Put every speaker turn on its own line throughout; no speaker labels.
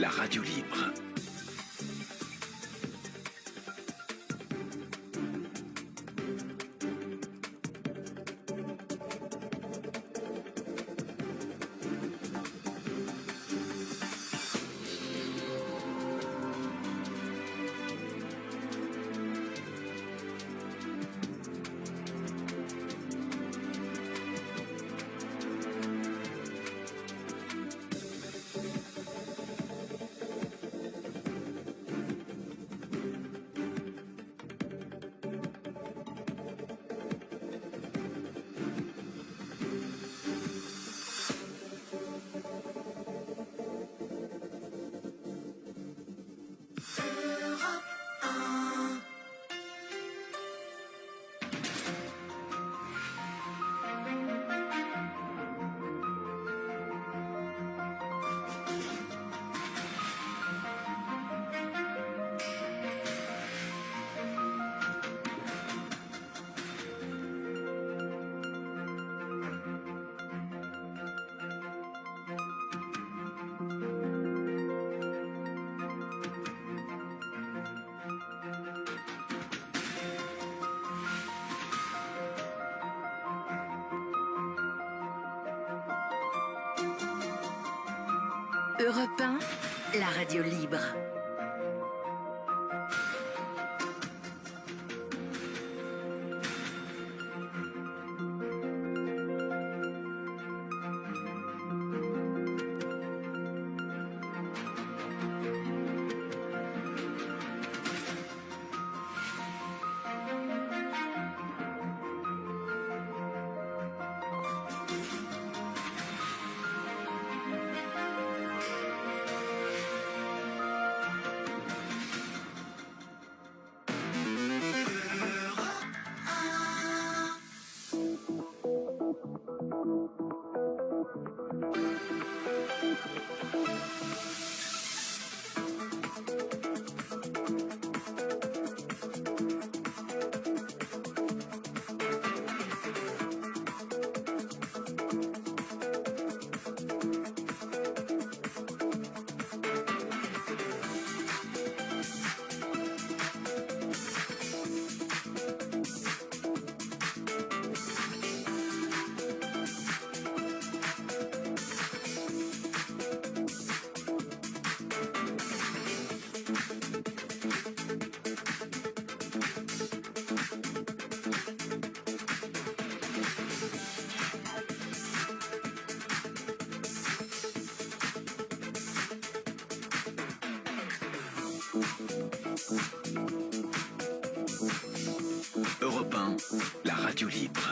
la radio libre.
Europe 1, la radio libre.
Europe 1, la radio libre.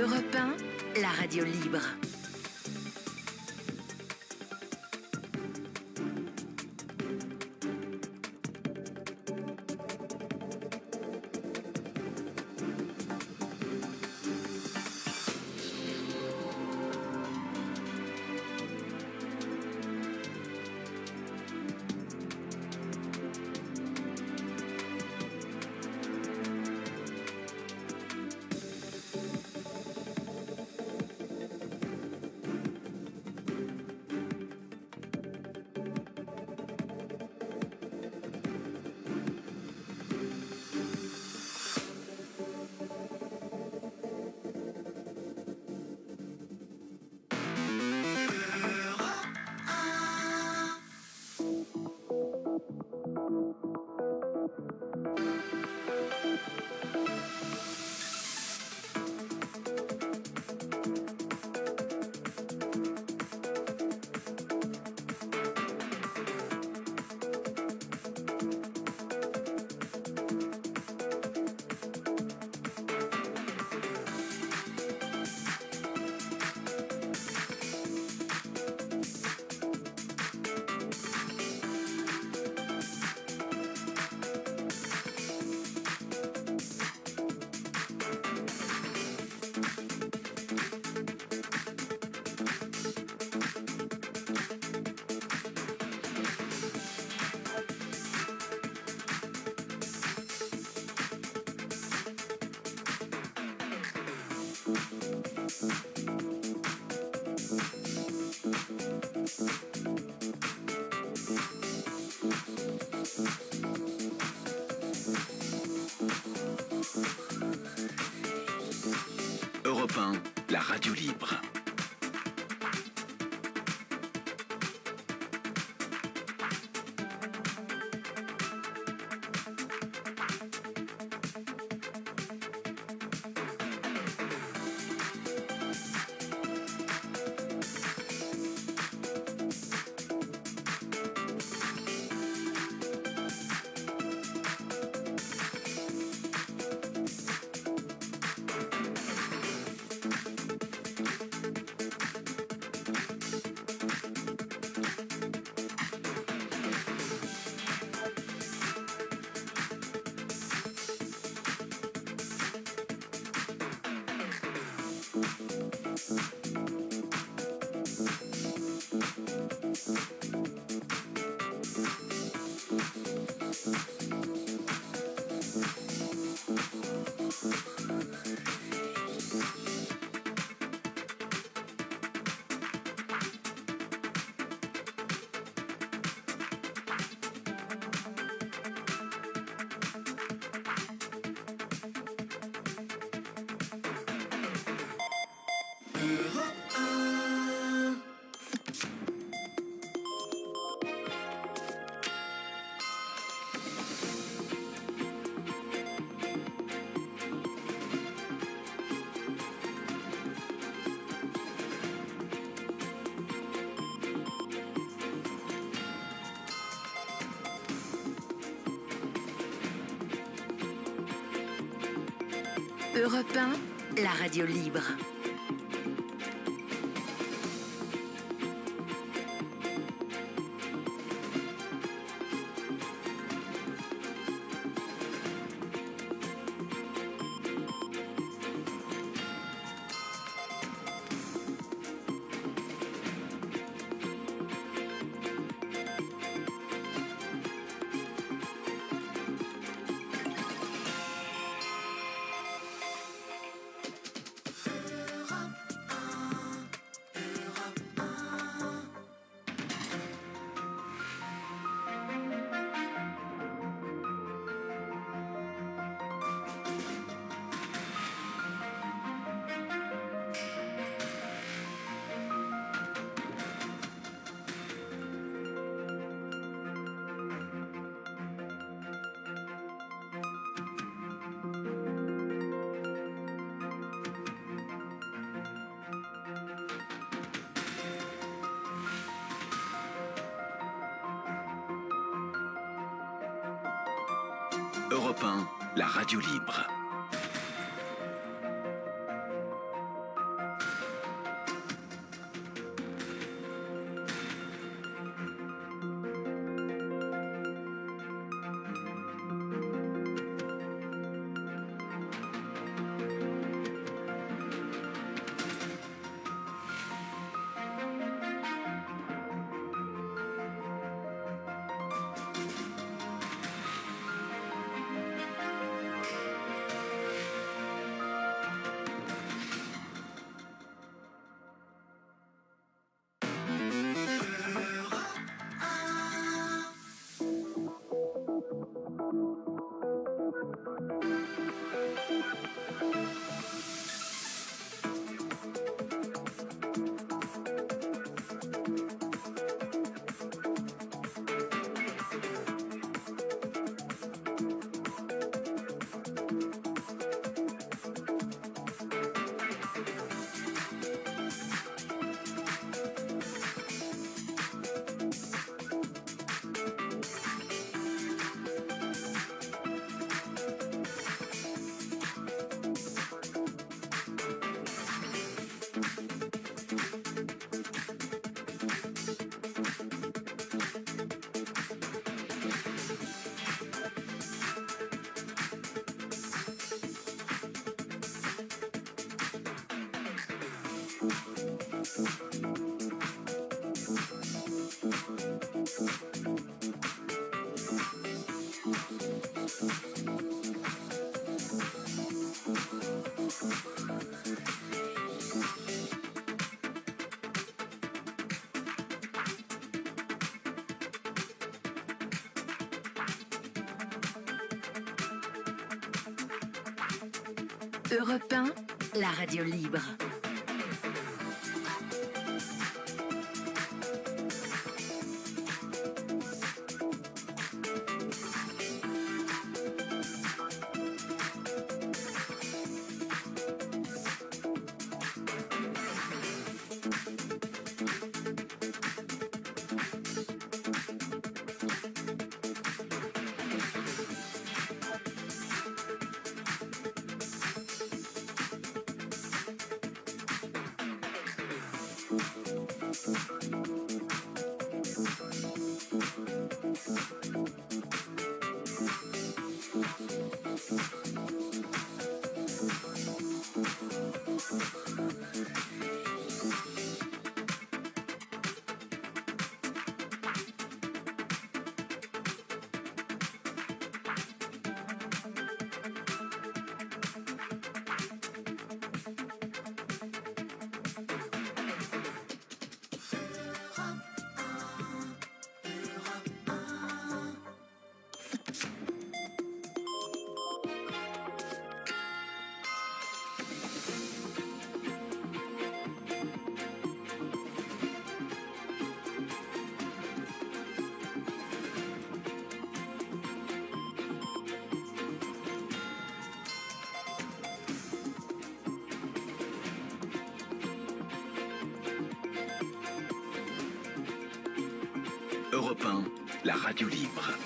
Europe 1, la radio libre.
Europe 1, la radio libre.
Europe 1, la radio libre.
Europe 1, la radio libre.
Europe 1, la radio libre.
Europe 1, la radio libre.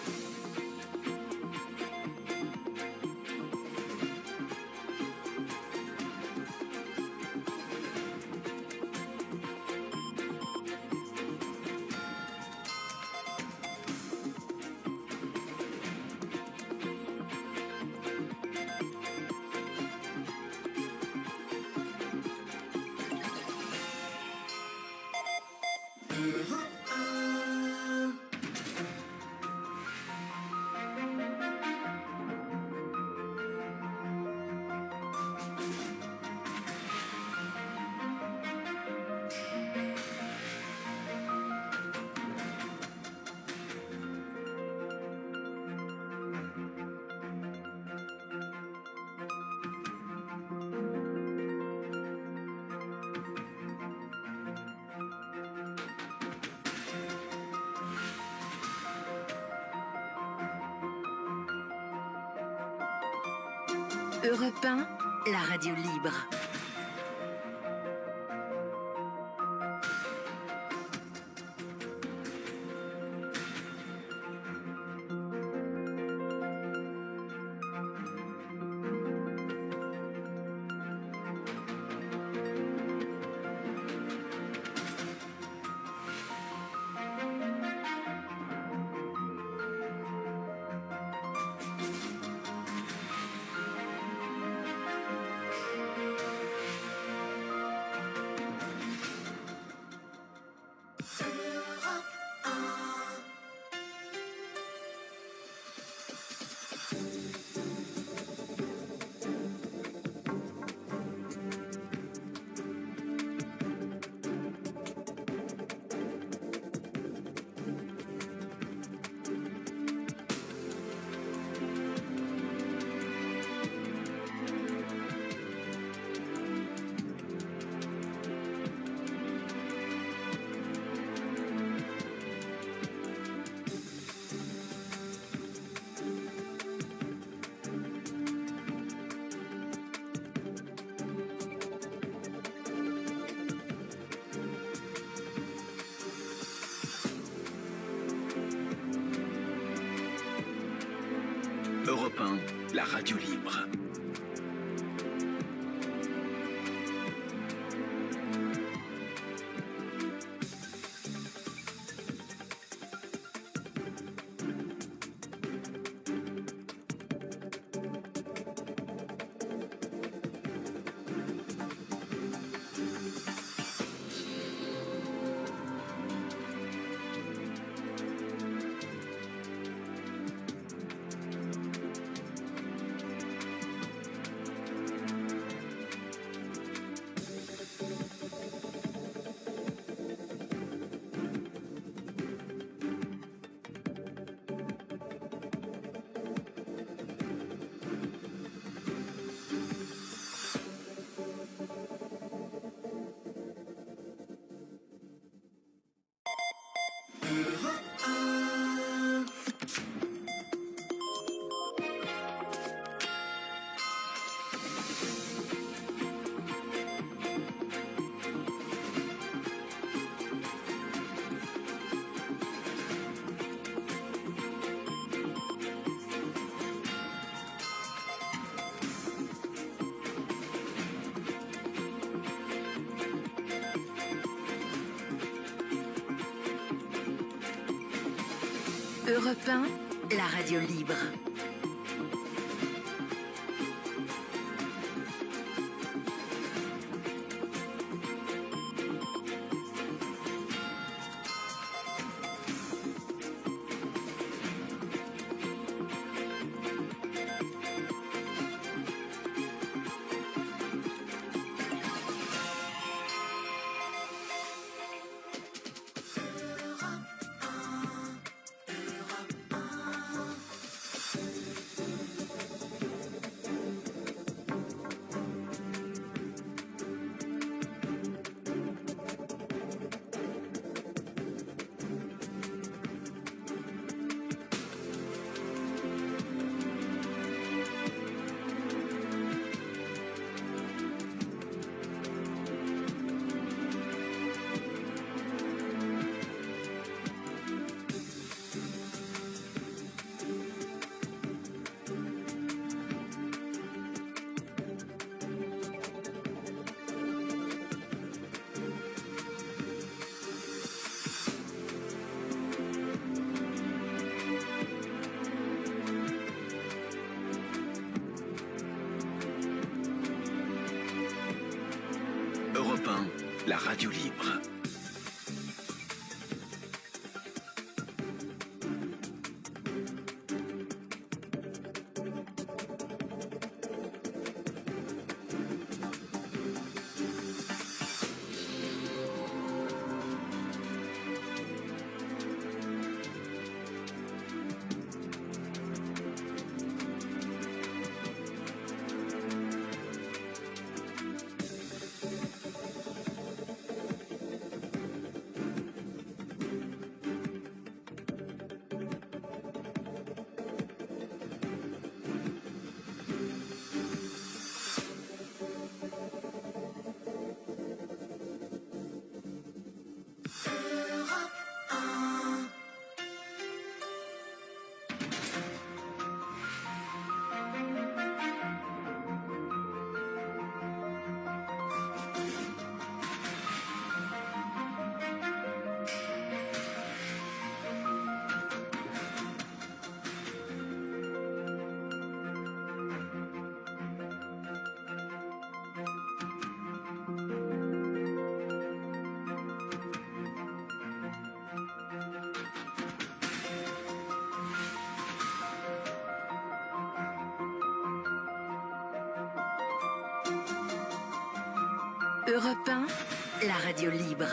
Europe 1, la radio libre.
Europe 1, la radio libre.
Europe 1, la radio libre.
Europe 1, la radio libre.
Europe 1, la radio libre.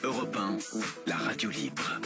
Europe 1, la radio libre.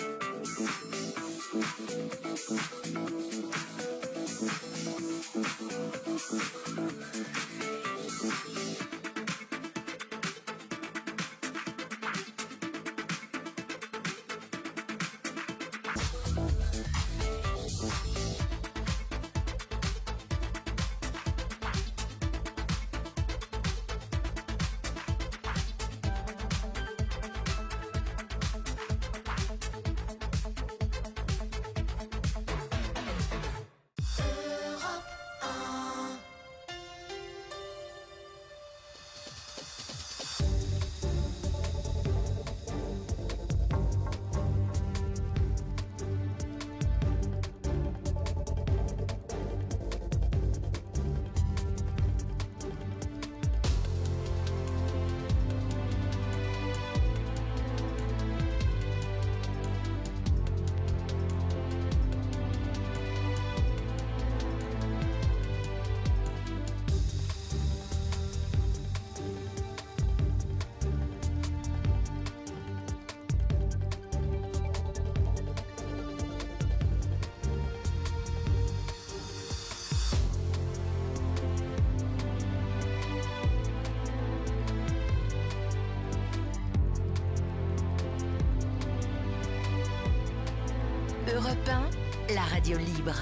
Europe 1, la radio libre.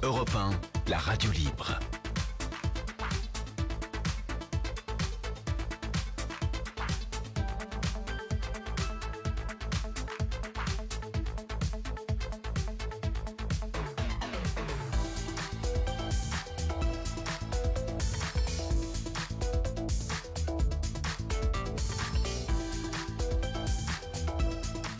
Europe 1, la radio libre.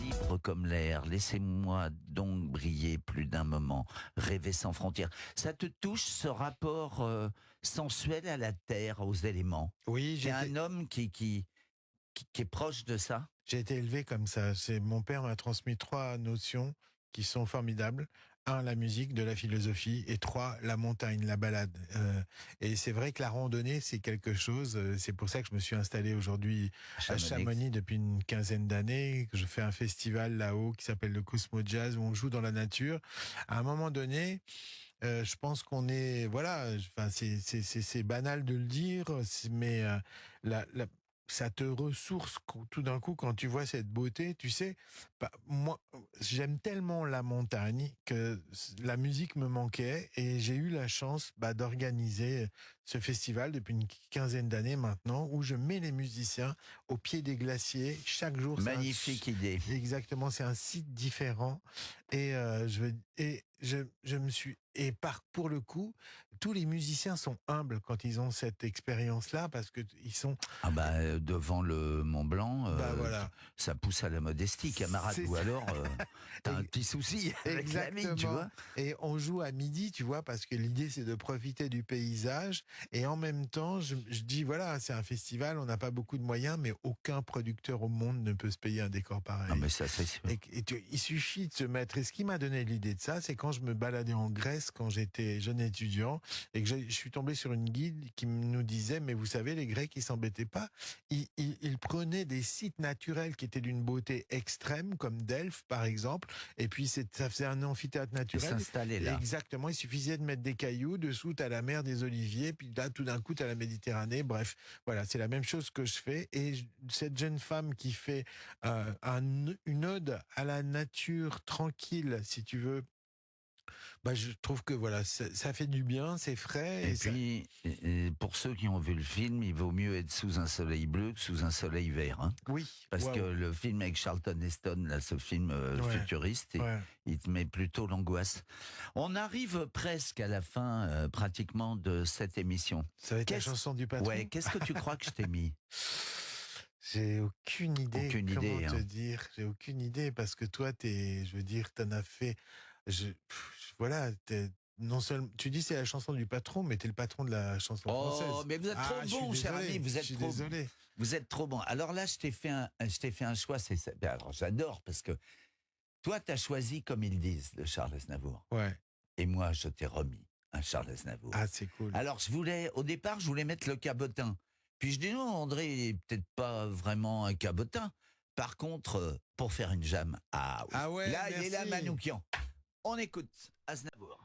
Libre comme l'air, laissez-moi donc briller plus d'un moment, rêver sans frontières. Ça te touche ce rapport sensuel à la terre, aux éléments?
Oui,
J'ai un homme qui est proche de ça.
j'ai été élevé comme ça. Mon père m'a transmis 3 notions qui sont formidables. 1, la musique, 2, la philosophie, et 3, la montagne, la balade. Et c'est vrai que la randonnée, c'est quelque chose. C'est pour ça que je me suis installé aujourd'hui à Chamonix depuis une quinzaine d'années. Que je fais un festival là-haut qui s'appelle le Cosmo Jazz, où on joue dans la nature. À un moment donné, je pense qu'on est, voilà, enfin c'est banal de le dire, mais ça te ressource tout d'un coup quand tu vois cette beauté, tu sais. Moi, j'aime tellement la montagne que la musique me manquait et j'ai eu la chance d'organiser ce festival depuis une quinzaine d'années maintenant, où je mets les musiciens au pied des glaciers chaque jour.
Magnifique idée.
Exactement, c'est un site différent et je me suis pour le coup, tous les musiciens sont humbles quand ils ont cette expérience-là parce que ils sont
Devant le Mont Blanc,
voilà.
ça pousse à la modestie, camarade.
C'est
Ou
ça.
alors, t'as un petit souci avec la vie, tu
Exactement.
vois.
Et on joue à midi, tu vois, parce que l'idée c'est de profiter du paysage. Et en même temps, je dis voilà, c'est un festival, on n'a pas beaucoup de moyens, mais aucun producteur au monde ne peut se payer un décor pareil.
Non, mais ça, c'est sûr.
Il suffit de se mettre. Et ce qui m'a donné l'idée de ça, c'est quand je me baladais en Grèce quand j'étais jeune étudiant et que je suis tombé sur une guide qui nous disait, mais vous savez, les Grecs, ils s'embêtaient pas. Ils prenaient des sites naturels qui étaient d'une beauté extrême, comme Delphes, par exemple, et puis ça faisait un amphithéâtre
Et
naturel.
s'installer là.
Exactement, il suffisait de mettre des cailloux, dessous t'as la mer des Oliviers, puis là tout d'un coup t'as la Méditerranée, bref, voilà, c'est la même chose que je fais. Et cette jeune femme qui fait une ode à la nature tranquille, si tu veux, je trouve que voilà, ça fait du bien, c'est frais.
Et puis, pour ceux qui ont vu le film, il vaut mieux être sous un soleil bleu que sous un soleil vert. Hein.
Oui.
Parce
Wow.
que le film avec Charlton Heston, là, ce film futuriste, il te met plutôt l'angoisse. On arrive presque à la fin, pratiquement, de cette émission.
Ça va être la chanson du patron.
Ouais, qu'est-ce que tu crois que je t'ai mis?
J'ai aucune idée.
Aucune
comment
idée,
te
hein.
dire. J'ai aucune idée parce que toi, je veux dire, t'en as fait. Voilà, non seulement, tu dis c'est la chanson du patron, mais t'es le patron de la chanson française.
Oh, mais vous êtes trop
Je suis
bon, cher
désolé,
ami,
je suis désolé.
vous êtes trop bon. Alors là, je t'ai fait un choix, alors j'adore, parce que toi, tu as choisi Comme ils disent de Charles Aznavour.
Ouais.
Et moi, je t'ai remis un Charles Aznavour.
Ah, c'est cool.
Alors, au départ, je voulais mettre le cabotin. Puis je dis non, André, il est peut-être pas vraiment un cabotin. Par contre, pour faire une jam, oui.
Ah ouais,
là, il est là,
merci.
Manoukian. On écoute Aznavour.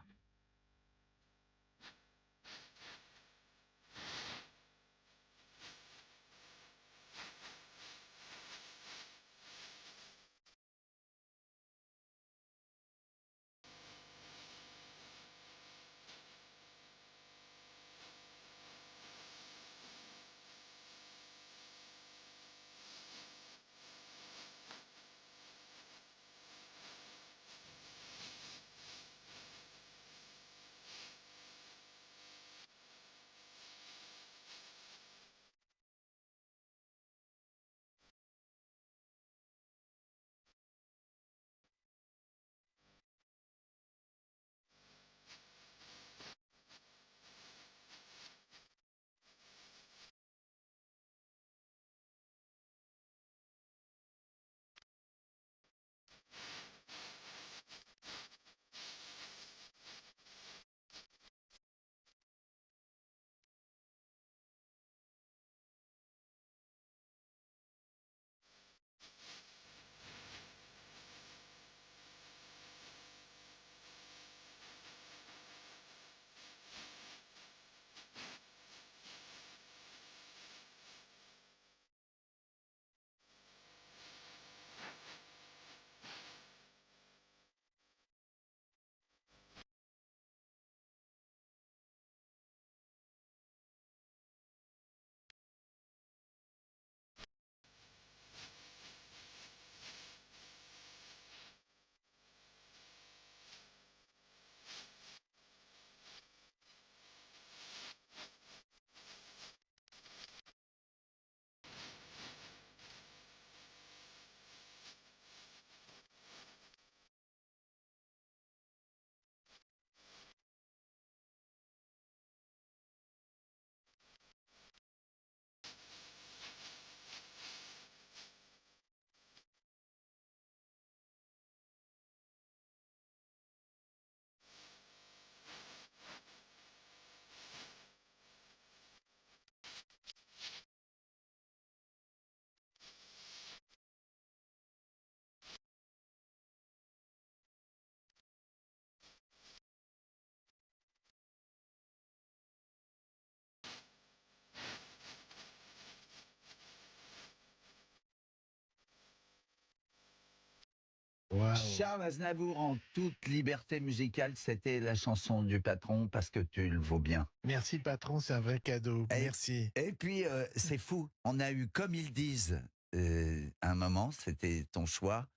Waouh.
Charles Aznavour en toute liberté musicale, c'était la chanson du patron parce que tu le vaux bien.
Merci, patron, c'est un vrai cadeau.
Et-
Merci.
Et puis, c'est fou, on a eu Comme ils disent un moment, c'était ton choix,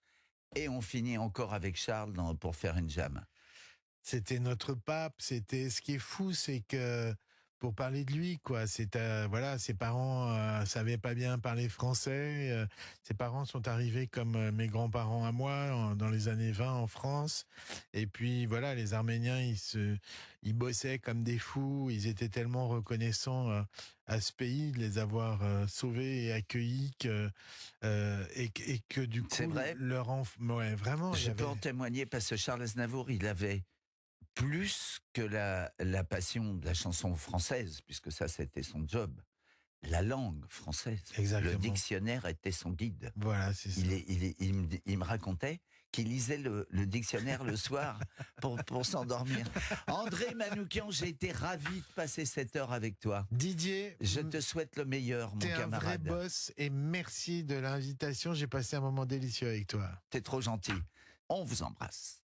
et on finit encore avec Charles pour faire une jam.
C'était notre pape. C'était, ce qui est fou, c'est que, pour parler de lui, quoi, voilà, ses parents savaient pas bien parler français. Ses parents sont arrivés comme mes grands-parents à moi dans les années 20 en France. Et puis voilà, les Arméniens, ils bossaient comme des fous. Ils étaient tellement reconnaissants à ce pays de les avoir sauvés et accueillis et que du coup
C'est vrai.
leur enfant, ouais, vraiment. il y
Je peux
avait-
en témoigner parce que Charles Aznavour, il avait plus que la passion de la chanson française, puisque ça, c'était son job. La langue française.
Exactement.
Le dictionnaire était son guide.
Voilà, c'est ça.
Il me racontait qu'il lisait le dictionnaire le soir pour s'endormir. André Manoukian, j'ai été ravi de passer cette heure avec toi.
Didier,
Je te souhaite le meilleur, mon
t'es un vrai
camarade.
boss et merci de l'invitation. J'ai passé un moment délicieux avec toi.
T'es trop gentil. On vous embrasse.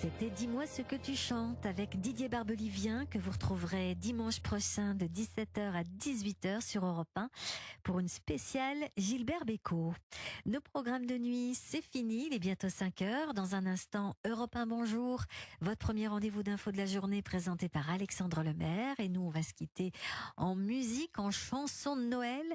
C'était Dis-moi ce que tu chantes avec Didier Barbelivien que vous retrouverez dimanche prochain de 17h à 18h sur Europe 1 pour une spéciale Gilbert Bécaud. Nos programmes de nuit, c'est fini, il est bientôt 5h. Dans un instant, Europe 1 bonjour, votre premier rendez-vous d'info de la journée présenté par Alexandre Lemaire. Et nous, on va se quitter en musique, en chanson de Noël.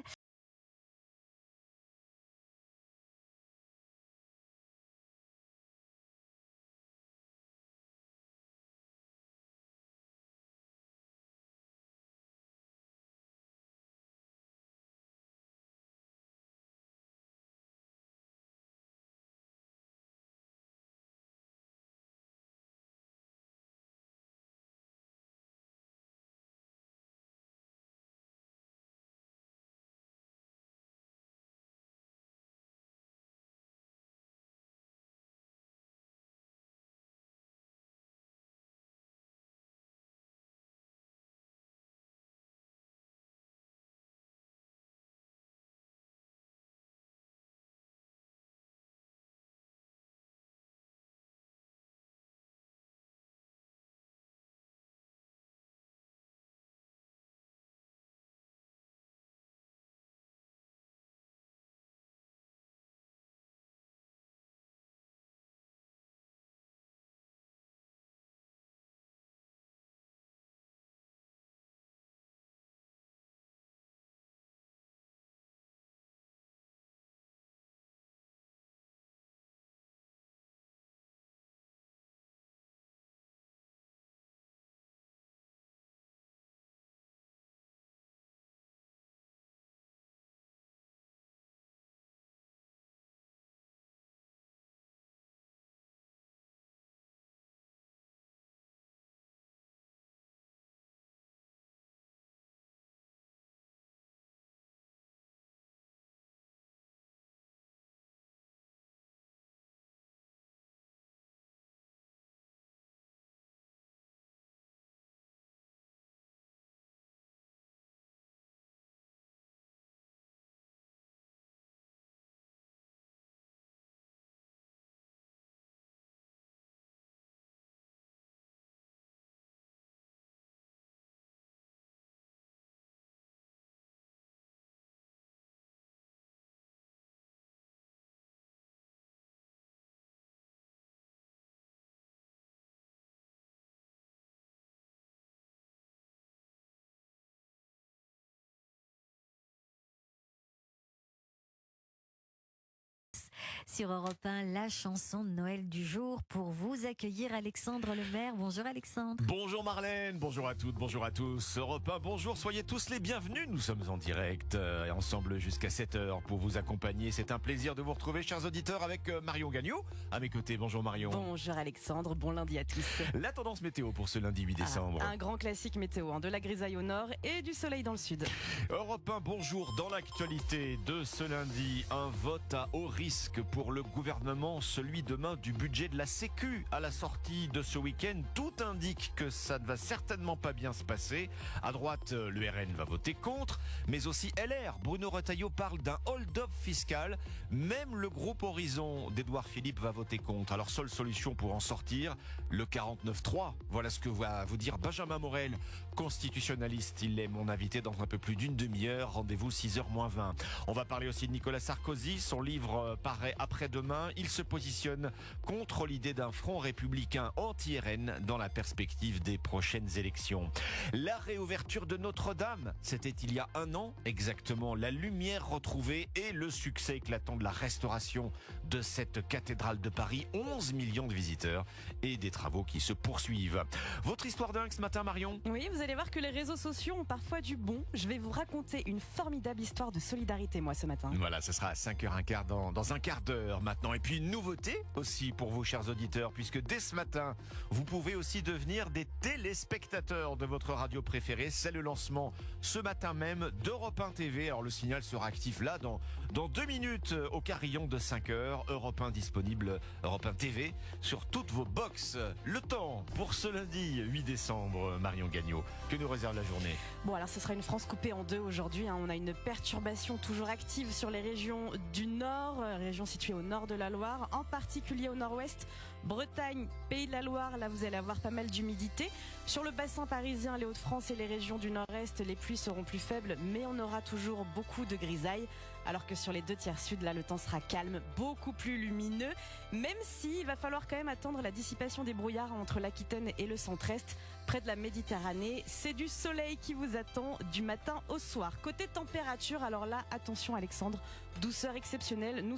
Sur Europe 1, la chanson de Noël du jour pour vous accueillir Alexandre Lemaire. Bonjour Alexandre.
Bonjour Marlène, bonjour à toutes, bonjour à tous. Europe 1, bonjour, soyez tous les bienvenus. Nous sommes en direct et ensemble jusqu'à 7h pour vous accompagner. C'est un plaisir de vous retrouver, chers auditeurs, avec Marion Gagnon à mes côtés. Bonjour Marion.
Bonjour Alexandre, bon lundi à tous.
La tendance météo pour ce lundi 8 décembre.
Un grand classique météo, de la grisaille au nord et du soleil dans le sud.
Europe 1, bonjour. Dans l'actualité de ce lundi, un vote à haut risque pour le gouvernement, celui demain du budget de la Sécu. À la sortie de ce week-end, tout indique que ça ne va certainement pas bien se passer. À droite, le RN va voter contre, mais aussi LR. Bruno Retailleau parle d'un hold-up fiscal. Même le groupe Horizon d'Édouard Philippe va voter contre. Alors, seule solution pour en sortir, le 49.3. Voilà ce que va vous dire Benjamin Morel, constitutionnaliste. Il est mon invité dans un peu plus d'une demi-heure. Rendez-vous 6h-20. On va parler aussi de Nicolas Sarkozy. Son livre paraît après-demain. Il se positionne contre l'idée d'un front républicain anti-RN dans la perspective des prochaines élections. La réouverture de Notre-Dame, c'était il y a un an exactement. La lumière retrouvée et le succès éclatant de la restauration de cette cathédrale de Paris. 11 millions de visiteurs et des travaux qui se poursuivent. Votre histoire dingue ce matin, Marion?
Oui, vous allez voir que les réseaux sociaux ont parfois du bon. Je vais vous raconter une formidable histoire de solidarité, moi, ce matin.
Voilà, ce sera à 5h15 dans un quart d'heure maintenant. Et puis une nouveauté aussi pour vous, chers auditeurs, puisque dès ce matin, vous pouvez aussi devenir des téléspectateurs de votre radio préférée. C'est le lancement ce matin même d'Europe 1 TV. Alors le signal sera actif là dans 2 minutes au carillon de 5h. Europe 1 disponible, Europe 1 TV sur toutes vos box. Le temps pour ce lundi 8 décembre, Marion Gagnon, que nous réserve la journée?
Bon, alors ce sera une France coupée en deux aujourd'hui. On a une perturbation toujours active sur les régions du nord, régions situées situés au nord de la Loire, en particulier au nord-ouest. Bretagne, Pays de la Loire, là vous allez avoir pas mal d'humidité. Sur le bassin parisien, les Hauts-de-France et les régions du nord-est, les pluies seront plus faibles, mais on aura toujours beaucoup de grisailles. Alors que sur les 2 tiers sud, là, le temps sera calme, beaucoup plus lumineux, même s'il va falloir quand même attendre la dissipation des brouillards entre l'Aquitaine et le centre-est. Près de la Méditerranée, c'est du soleil qui vous attend du matin au soir. Côté température, alors là, attention Alexandre, douceur exceptionnelle. Nous